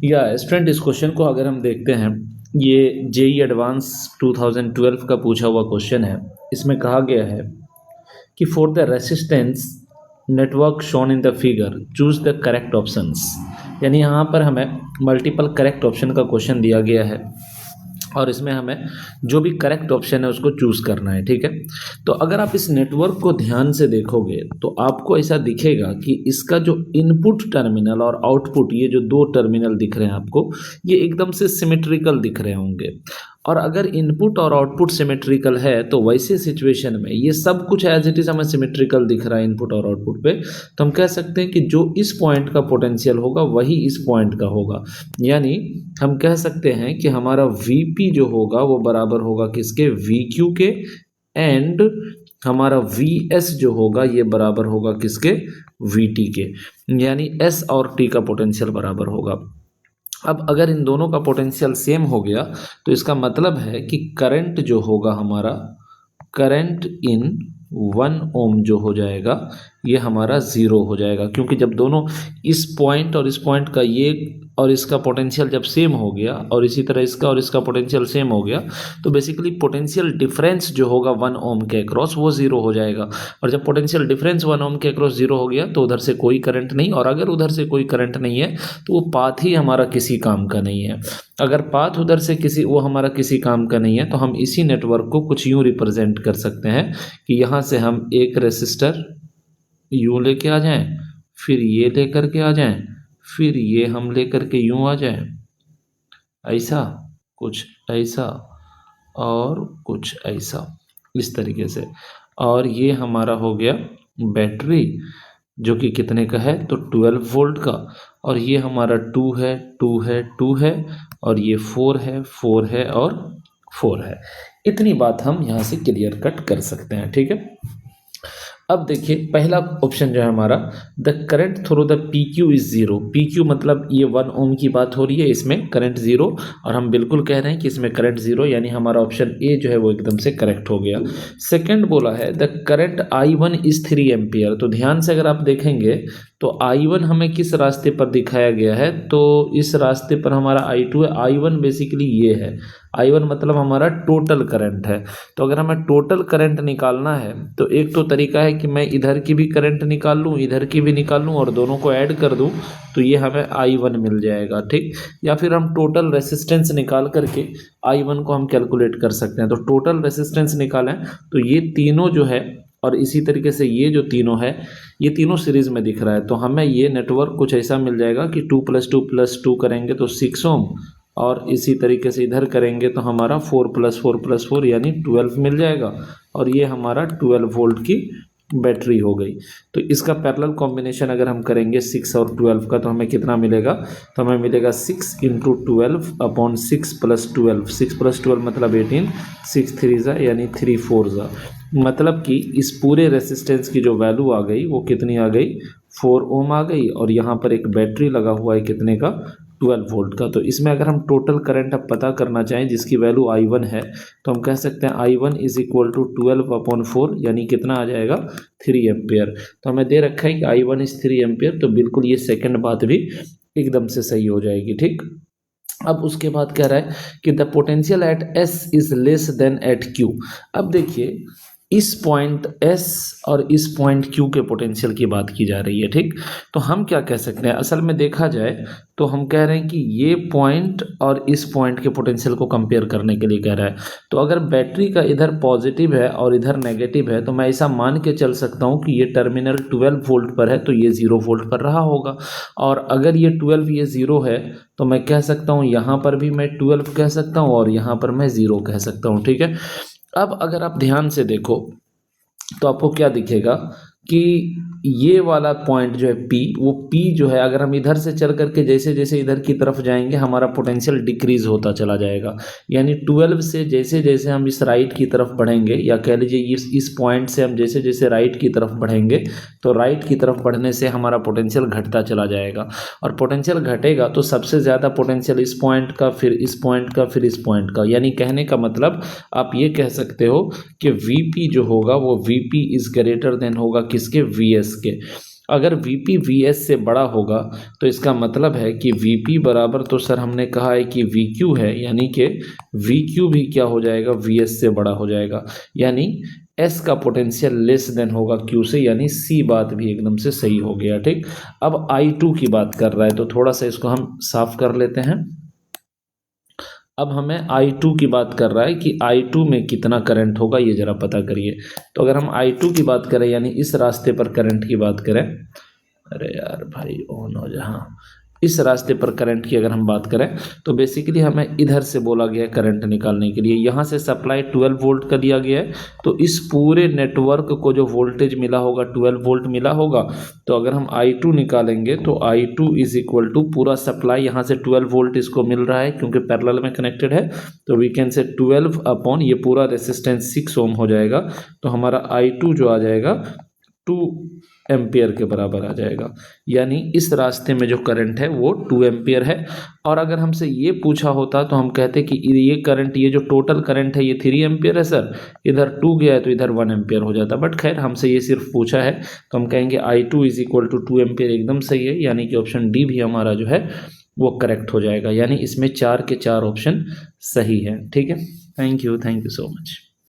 या स्टूडेंट, इस क्वेश्चन को अगर हम देखते हैं, ये जेई एडवांस 2012 का पूछा हुआ क्वेश्चन है। इसमें कहा गया है कि for the resistance network shown in the figure choose the correct options. यानी यहाँ पर हमें मल्टीपल करेक्ट ऑप्शन का क्वेश्चन दिया गया है और इसमें हमें जो भी करेक्ट ऑप्शन है उसको चूज़ करना है। ठीक है, तो अगर आप इस नेटवर्क को ध्यान से देखोगे तो आपको ऐसा दिखेगा कि इसका जो इनपुट टर्मिनल और आउटपुट, ये जो दो टर्मिनल दिख रहे हैं आपको, ये एकदम से सिमेट्रिकल दिख रहे होंगे। और अगर इनपुट और आउटपुट सिमेट्रिकल है तो वैसे सिचुएशन में ये सब कुछ एज इट इज हमें सिमेट्रिकल दिख रहा है इनपुट और आउटपुट पे, तो हम कह सकते हैं कि जो इस पॉइंट का पोटेंशियल होगा वही इस पॉइंट का होगा। यानी हम कह सकते हैं कि हमारा Vp जो होगा वो बराबर होगा किसके, VQ के, एंड हमारा Vs जो होगा ये बराबर होगा किसके, Vt के। यानी S और T का पोटेंशियल बराबर होगा। अब अगर इन दोनों का पोटेंशियल सेम हो गया तो इसका मतलब है कि करंट जो होगा हमारा, करंट इन 1 ओम जो हो जाएगा ये हमारा 0 हो जाएगा, क्योंकि जब दोनों इस पॉइंट और इस पॉइंट का ये और इसका पोटेंशियल जब सेम हो गया और इसी तरह इसका और इसका पोटेंशियल सेम हो गया तो बेसिकली पोटेंशियल डिफरेंस जो होगा 1 ओम के अक्रॉस वो 0 हो जाएगा। और जब पोटेंशियल डिफरेंस 1 ओम के अक्रॉस 0 हो गया तो उधर से कोई करंट नहीं, और अगर उधर से कोई करंट नहीं है तो वो पाथ ही हमारा किसी काम का नहीं है। अगर पाथ उधर से वो हमारा किसी काम का नहीं है तो हम इसी नेटवर्क को कुछ यूँ रिप्रेजेंट कर सकते हैं कि यहाँ से हम एक रेसिस्टर यूँ लेके आ जाएं, फिर ये लेकर के आ जाएं, फिर ये हम लेकर के यूँ आ जाएं, ऐसा कुछ, ऐसा और कुछ ऐसा, इस तरीके से। और ये हमारा हो गया बैटरी जो कि कितने का है, तो 12 वोल्ट का। और ये हमारा 2 है, 2 है, 2 है, और ये 4 है, 4 है और 4 है। इतनी बात हम यहाँ से क्लियर कट कर सकते हैं। ठीक है, अब देखिए पहला ऑप्शन जो है हमारा, the current through the P Q is 0। P Q मतलब ये 1 ओम की बात हो रही है, इसमें करंट 0, और हम बिल्कुल कह रहे हैं कि इसमें करंट 0, यानी हमारा ऑप्शन ए जो है वो एकदम से करेक्ट हो गया। सेकंड बोला है the current I1 is 3 ampere. तो ध्यान से अगर आप देखेंगे तो I1 हमें किस रास्ते पर दिखाया गया है, तो इस रास्ते पर हमारा I2 है। I1 बेसिकली ये है, I1 मतलब हमारा टोटल करंट है। तो अगर हमें टोटल करंट निकालना है तो एक तो तरीका है कि मैं इधर की भी करंट निकाल लूँ, इधर की भी निकाल लूँ और दोनों को ऐड कर दूँ तो ये हमें I1 मिल जाएगा। ठीक, या फिर हम टोटल रेसिस्टेंस निकाल करके I1 को हम कैलकुलेट कर सकते हैं। तो टोटल रेसिस्टेंस निकालें तो ये तीनों जो है, और इसी तरीके से ये जो तीनों है, ये तीनों सीरीज में दिख रहा है, तो हमें ये नेटवर्क कुछ ऐसा मिल जाएगा कि 2 + 2 + 2 करेंगे तो 6 ओम, और इसी तरीके से इधर करेंगे तो हमारा 4 + 4 + 4 यानी 12 मिल जाएगा, और ये हमारा 12 वोल्ट की बैटरी हो गई। तो इसका पैरेलल कॉम्बिनेशन अगर हम करेंगे 6 और 12 का तो हमें कितना मिलेगा, तो हमें मिलेगा 6 × 12 अपॉन 6 + 12, 6 + 12 मतलब 18, 6 3 यानी 3 4 मतलब कि इस पूरे रेसिस्टेंस की जो वैल्यू आ गई वो कितनी आ गई, 4 ओम आ गई, और यहाँ पर एक बैटरी लगा हुआ है कितने का, 12 वोल्ट का। तो इसमें अगर हम टोटल करंट अब पता करना चाहें जिसकी वैल्यू I1 है तो हम कह सकते हैं I1 = 12/4 यानी कितना आ जाएगा, 3 एम्पियर। तो हमें दे रखा है कि I1 = 3 एम्पियर, तो बिल्कुल ये सेकंड बात भी एकदम से सही हो जाएगी। ठीक, अब उसके बाद कह रहा है कि the potential at S is less than at Q। अब देखिए इस पॉइंट S और इस पॉइंट Q के पोटेंशियल की बात की जा रही है। ठीक, तो हम क्या कह सकते हैं, असल में देखा जाए तो हम कह रहे हैं कि ये पॉइंट और इस पॉइंट के पोटेंशियल को कंपेयर करने के लिए कह रहा है। तो अगर बैटरी का इधर पॉजिटिव है और इधर नेगेटिव है तो मैं ऐसा मान के चल सकता हूँ कि ये टर्मिनल 12 वोल्ट पर है तो ये 0 वोल्ट पर रहा होगा, और अगर ये 12 ये 0 है तो मैं कह सकता हूँ यहाँ पर भी मैं 12 कह सकता हूँ और यहाँ पर मैं 0 कह सकता हूँ। ठीक है, अब अगर आप ध्यान से देखो तो आपको क्या दिखेगा कि ये वाला पॉइंट जो है P, वो P जो है अगर हम इधर से चल करके जैसे जैसे इधर की तरफ जाएंगे हमारा पोटेंशियल डिक्रीज होता चला जाएगा। यानी 12 से जैसे जैसे हम इस राइट की तरफ बढ़ेंगे, या कह लीजिए इस पॉइंट से हम जैसे जैसे राइट की तरफ बढ़ेंगे तो राइट की तरफ बढ़ने से हमारा पोटेंशियल घटता चला जाएगा, और पोटेंशियल घटेगा तो सबसे ज़्यादा पोटेंशियल इस पॉइंट का, फिर इस पॉइंट का, फिर इस पॉइंट का। यानी कहने का मतलब आप ये कह सकते हो कि Vp जो होगा वो Vp = होगा किसके, Vs के। अगर वीपी वीएस से बड़ा होगा तो इसका मतलब है कि वीपी बराबर, तो सर हमने कहा है कि वीक्यू है, यानी कि वीक्यू भी क्या हो जाएगा, वीएस से बड़ा हो जाएगा, यानी एस का पोटेंशियल लेस देन होगा क्यू से, यानी सी बात भी एकदम से सही हो गया। ठीक, अब I2 की बात कर रहा है तो थोड़ा सा इसको हम साफ कर लेते हैं। अब हमें I2 की बात कर रहा है कि I2 में कितना करंट होगा ये जरा पता करिए। तो अगर हम I2 की बात करें, यानी इस रास्ते पर करंट की बात करें, अरे यार भाई ऑन हो जा, हाँ, इस रास्ते पर करंट की अगर हम बात करें तो बेसिकली हमें इधर से बोला गया है करंट निकालने के लिए। यहाँ से सप्लाई 12 वोल्ट का दिया गया है, तो इस पूरे नेटवर्क को जो वोल्टेज मिला होगा 12 वोल्ट मिला होगा। तो अगर हम I2 निकालेंगे तो I2 इज इक्वल टू पूरा सप्लाई, यहाँ से 12 वोल्ट इसको मिल रहा है क्योंकि पैरेलल में कनेक्टेड है, तो वी कैन से 12 अपॉन ये पूरा रेसिस्टेंस 6 ओम हो जाएगा। तो हमारा I2 जो आ जाएगा 2 एम्पियर के बराबर आ जाएगा, यानी इस रास्ते में जो करंट है वो 2 एम्पियर है। और अगर हमसे ये पूछा होता तो हम कहते कि ये करंट, ये जो टोटल करंट है ये 3 एम्पियर है सर, इधर 2 गया है तो इधर 1 एम्पियर हो जाता, बट खैर हमसे ये सिर्फ पूछा है तो हम कहेंगे I2 is equal to 2 ampere एकदम सही है, यानी कि ऑप्शन डी भी हमारा जो है वो करेक्ट हो जाएगा, यानी इसमें 4 के 4 ऑप्शन सही है। ठीक है, थैंक यू सो मच।